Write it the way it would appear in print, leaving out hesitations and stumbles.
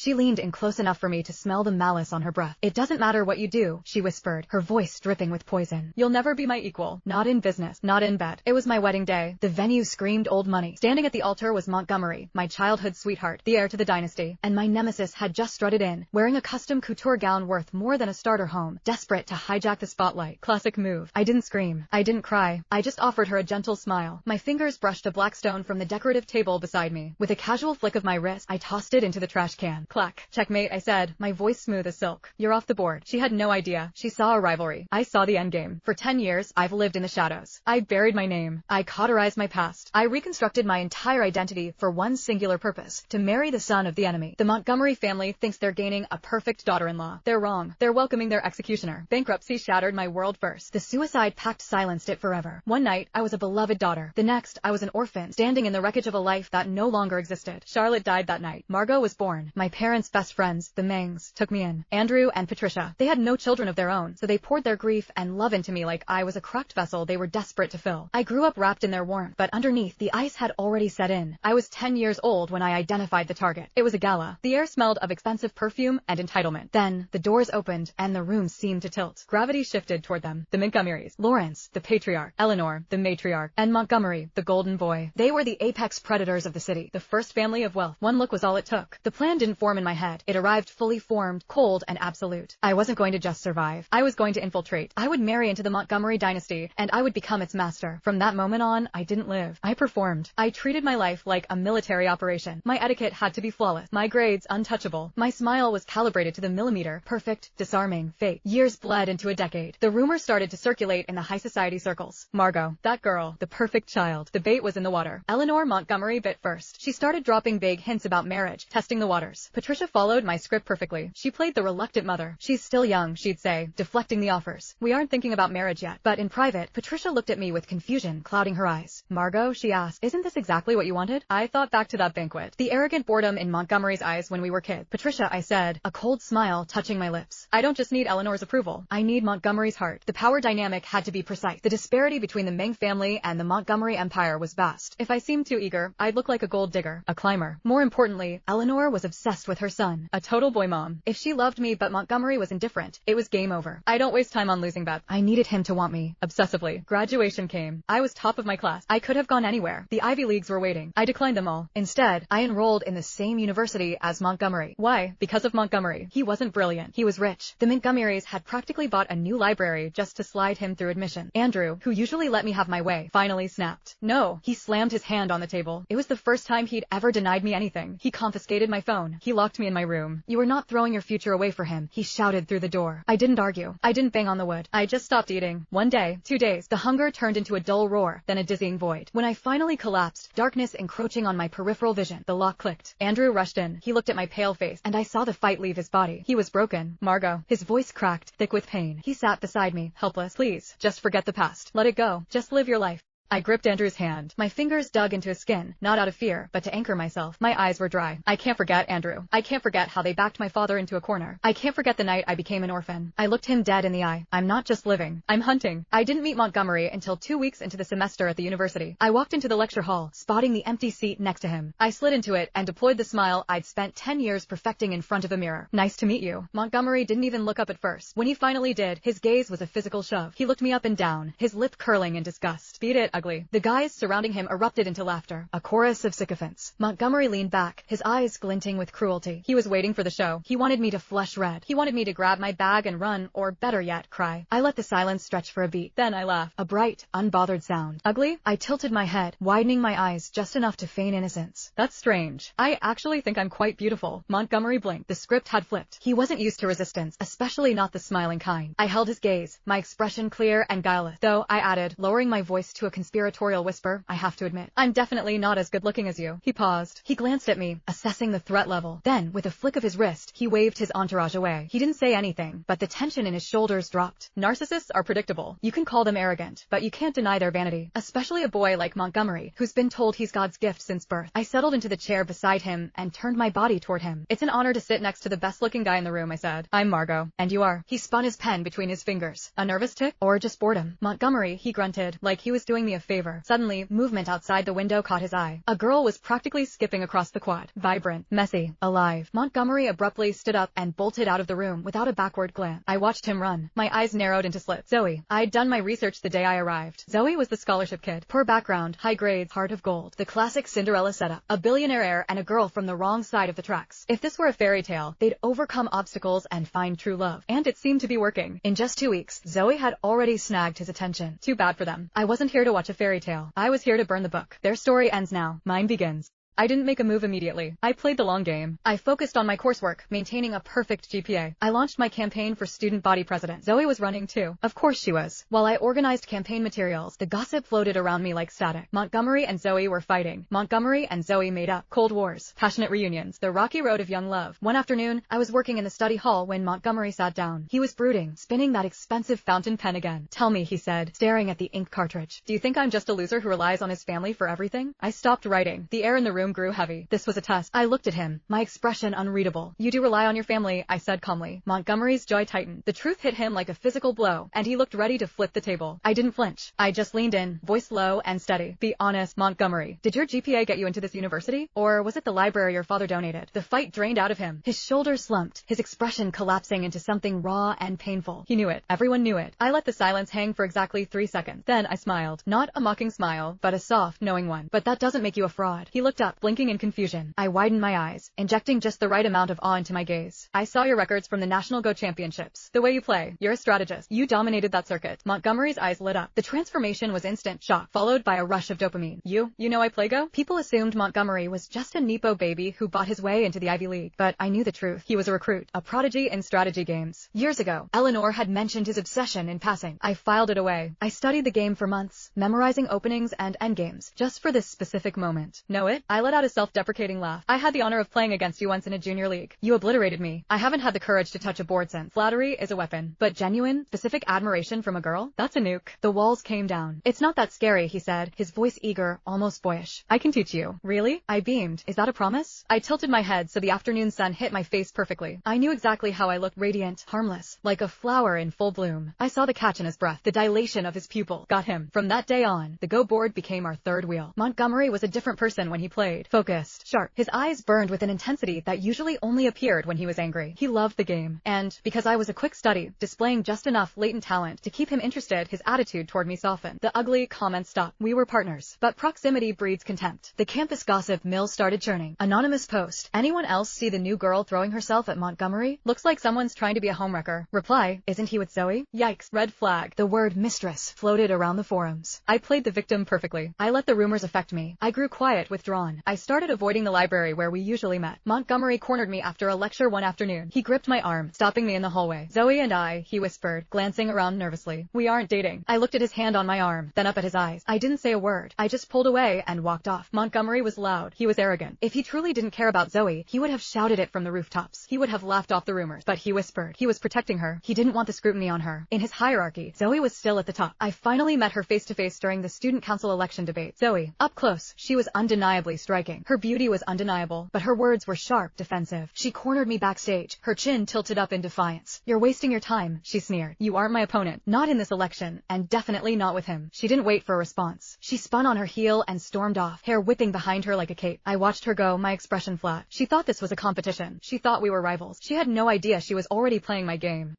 She leaned in close enough for me to smell the malice on her breath. "It doesn't matter what you do," she whispered, her voice dripping with poison. "You'll never be my equal. Not in business, not in bed." It was my wedding day. The venue screamed old money. Standing at the altar was Montgomery, my childhood sweetheart, the heir to the dynasty, and my nemesis had just strutted in, wearing a custom couture gown worth more than a starter home, desperate to hijack the spotlight. Classic move. I didn't scream. I didn't cry. I just offered her a gentle smile. My fingers brushed a black stone from the decorative table beside me. With a casual flick of my wrist, I tossed it into the trash can. Clack. "Checkmate," I said, my voice smooth as silk. "You're off the board." She had no idea. She saw a rivalry. I saw the endgame. For 10 years, I've lived in the shadows. I buried my name. I cauterized my past. I reconstructed my entire identity for one singular purpose: to marry the son of the enemy. The Montgomery family thinks they're gaining a perfect daughter-in-law. They're wrong. They're welcoming their executioner. Bankruptcy shattered my world first. The suicide pact silenced it forever. One night, I was a beloved daughter. The next, I was an orphan, standing in the wreckage of a life that no longer existed. Charlotte died that night. Margot was born. My parents' best friends, the Mangs, took me in. Andrew and Patricia. They had no children of their own, so they poured their grief and love into me like I was a cracked vessel they were desperate to fill. I grew up wrapped in their warmth, but underneath, the ice had already set in. I was 10 years old when I identified the target. It was a gala. The air smelled of expensive perfume and entitlement. Then, the doors opened, and the room seemed to tilt. Gravity shifted toward them. The Montgomerys. Lawrence, the patriarch. Eleanor, the matriarch. And Montgomery, the golden boy. They were the apex predators of the city. The first family of wealth. One look was all it took. The plan didn't form in my head. It arrived fully formed, cold, and absolute. I wasn't going to just survive. I was going to infiltrate. I would marry into the Montgomery dynasty, and I would become its master. From that moment on, I didn't live. I performed. I treated my life like a military operation. My etiquette had to be flawless. My grades untouchable. My smile was calibrated to the millimeter. Perfect, disarming, fake. Years bled into a decade. The rumors started to circulate in the high society circles. Margot, that girl, the perfect child. The bait was in the water. Eleanor Montgomery bit first. She started dropping vague hints about marriage, testing the waters. Patricia followed my script perfectly. She played the reluctant mother. "She's still young," she'd say, deflecting the offers. "We aren't thinking about marriage yet." But in private, Patricia looked at me with confusion clouding her eyes. "Margot," she asked, "isn't this exactly what you wanted?" I thought back to that banquet. The arrogant boredom in Montgomery's eyes when we were kids. "Patricia," I said, a cold smile touching my lips, "I don't just need Eleanor's approval. I need Montgomery's heart." The power dynamic had to be precise. The disparity between the Ming family and the Montgomery empire was vast. If I seemed too eager, I'd look like a gold digger, a climber. More importantly, Eleanor was obsessed with her son, a total boy mom. If she loved me but Montgomery was indifferent, it was game over. I don't waste time on losing bets. I needed him to want me, obsessively. Graduation came. I was top of my class. I could have gone anywhere. The Ivy Leagues were waiting. I declined them all. Instead, I enrolled in the same university as Montgomery. Why? Because of Montgomery. He wasn't brilliant. He was rich. The Montgomerys had practically bought a new library just to slide him through admission. Andrew, who usually let me have my way, finally snapped. No. He slammed his hand on the table. It was the first time he'd ever denied me anything. He confiscated my phone. He locked me in my room. "You are not throwing your future away for him," he shouted through the door. I didn't argue. I didn't bang on the wood. I just stopped eating. 1 day, 2 days, the hunger turned into a dull roar, then a dizzying void. When I finally collapsed, darkness encroaching on my peripheral vision, the lock clicked. Andrew rushed in. He looked at my pale face, and I saw the fight leave his body. He was broken. "Margot." His voice cracked, thick with pain. He sat beside me, helpless. "Please, just forget the past. Let it go. Just live your life." I gripped Andrew's hand. My fingers dug into his skin, not out of fear, but to anchor myself. My eyes were dry. "I can't forget, Andrew. I can't forget how they backed my father into a corner. I can't forget the night I became an orphan." I looked him dead in the eye. "I'm not just living. I'm hunting." I didn't meet Montgomery until 2 weeks into the semester at the university. I walked into the lecture hall, spotting the empty seat next to him. I slid into it and deployed the smile I'd spent 10 years perfecting in front of a mirror. "Nice to meet you." Montgomery didn't even look up at first. When he finally did, his gaze was a physical shove. He looked me up and down, his lip curling in disgust. "Beat it, ugly." The guys surrounding him erupted into laughter, a chorus of sycophants. Montgomery leaned back, his eyes glinting with cruelty. He was waiting for the show. He wanted me to flush red. He wanted me to grab my bag and run, or better yet, cry. I let the silence stretch for a beat. Then I laughed, a bright, unbothered sound. "Ugly?" I tilted my head, widening my eyes just enough to feign innocence. "That's strange. I actually think I'm quite beautiful." Montgomery blinked. The script had flipped. He wasn't used to resistance, especially not the smiling kind. I held his gaze, my expression clear and guileless. Though, I added, lowering my voice to a conspiratorial whisper, "I have to admit, I'm definitely not as good looking as you." He paused. He glanced at me, assessing the threat level. Then, with a flick of his wrist, he waved his entourage away. He didn't say anything, but the tension in his shoulders dropped. Narcissists are predictable. You can call them arrogant, but you can't deny their vanity. Especially a boy like Montgomery, who's been told he's God's gift since birth. I settled into the chair beside him and turned my body toward him. "It's an honor to sit next to the best-looking guy in the room," I said. "I'm Margot. And you are." He spun his pen between his fingers. A nervous tick? Or just boredom? "Montgomery," he grunted, like he was doing me me a favor. Suddenly, movement outside the window caught his eye. A girl was practically skipping across the quad. Vibrant, messy, alive. Montgomery abruptly stood up and bolted out of the room without a backward glance. I watched him run. My eyes narrowed into slits. Zoe. I'd done my research the day I arrived. Zoe was the scholarship kid. Poor background, high grades, heart of gold. The classic Cinderella setup. A billionaire heir and a girl from the wrong side of the tracks. If this were a fairy tale, they'd overcome obstacles and find true love. And it seemed to be working. In just 2 weeks, Zoe had already snagged his attention. Too bad for them. I wasn't here to watch a fairy tale. I was here to burn the book. Their story ends now. Mine begins. I didn't make a move immediately. I played the long game. I focused on my coursework, maintaining a perfect GPA. I launched my campaign for student body president. Zoe was running too. Of course she was. While I organized campaign materials, the gossip floated around me like static. Montgomery and Zoe were fighting. Montgomery and Zoe made up. Cold wars. Passionate reunions. The rocky road of young love. One afternoon, I was working in the study hall when Montgomery sat down. He was brooding, spinning that expensive fountain pen again. Tell me, he said, staring at the ink cartridge. Do you think I'm just a loser who relies on his family for everything? I stopped writing. The air in the room grew heavy. This was a test. I looked at him, my expression unreadable. You do rely on your family, I said calmly. Montgomery's jaw tightened. The truth hit him like a physical blow, and he looked ready to flip the table. I didn't flinch. I just leaned in, voice low and steady. Be honest, Montgomery. Did your GPA get you into this university? Or was it the library your father donated? The fight drained out of him. His shoulders slumped, his expression collapsing into something raw and painful. He knew it. Everyone knew it. I let the silence hang for exactly 3 seconds. Then I smiled. Not a mocking smile, but a soft, knowing one. But that doesn't make you a fraud. He looked up, blinking in confusion. I widened my eyes, injecting just the right amount of awe into my gaze. I saw your records from the National Go Championships. The way you play. You're a strategist. You dominated that circuit. Montgomery's eyes lit up. The transformation was instant, shock, followed by a rush of dopamine. You know I play Go? People assumed Montgomery was just a Nepo baby who bought his way into the Ivy League. But I knew the truth. He was a recruit, a prodigy in strategy games. Years ago, Eleanor had mentioned his obsession in passing. I filed it away. I studied the game for months, memorizing openings and endgames, just for this specific moment. Know it? I let out a self-deprecating laugh. I had the honor of playing against you once in a junior league. You obliterated me. I haven't had the courage to touch a board since. Flattery is a weapon, but genuine, specific admiration from a girl? That's a nuke. The walls came down. It's not that scary, he said, his voice eager, almost boyish. I can teach you. Really? I beamed. Is that a promise? I tilted my head so the afternoon sun hit my face perfectly. I knew exactly how I looked, radiant, harmless, like a flower in full bloom. I saw the catch in his breath, the dilation of his pupil. Got him. From that day on, the Go board became our third wheel. Montgomery was a different person when he played. Focused, sharp. His eyes burned with an intensity that usually only appeared when he was angry. He loved the game. And, because I was a quick study, displaying just enough latent talent to keep him interested, his attitude toward me softened. The ugly comments stopped. We were partners. But proximity breeds contempt. The campus gossip mill started churning. Anonymous post. Anyone else see the new girl throwing herself at Montgomery? Looks like someone's trying to be a homewrecker. Reply, isn't he with Zoe? Yikes. Red flag. The word mistress floated around the forums. I played the victim perfectly. I let the rumors affect me. I grew quiet, withdrawn. I started avoiding the library where we usually met. Montgomery cornered me after a lecture one afternoon. He gripped my arm, stopping me in the hallway. Zoe and I, he whispered, glancing around nervously. We aren't dating. I looked at his hand on my arm, then up at his eyes. I didn't say a word. I just pulled away and walked off. Montgomery was loud. He was arrogant. If he truly didn't care about Zoe, he would have shouted it from the rooftops. He would have laughed off the rumors. But he whispered. He was protecting her. He didn't want the scrutiny on her. In his hierarchy, Zoe was still at the top. I finally met her face to face during the student council election debate. Zoe, up close, she was undeniably striking. Her beauty was undeniable, but her words were sharp, defensive. She cornered me backstage, her chin tilted up in defiance. You're wasting your time, she sneered. You aren't my opponent. Not in this election, and definitely not with him. She didn't wait for a response. She spun on her heel and stormed off, hair whipping behind her like a cape. I watched her go, my expression flat. She thought this was a competition. She thought we were rivals. She had no idea she was already playing my game.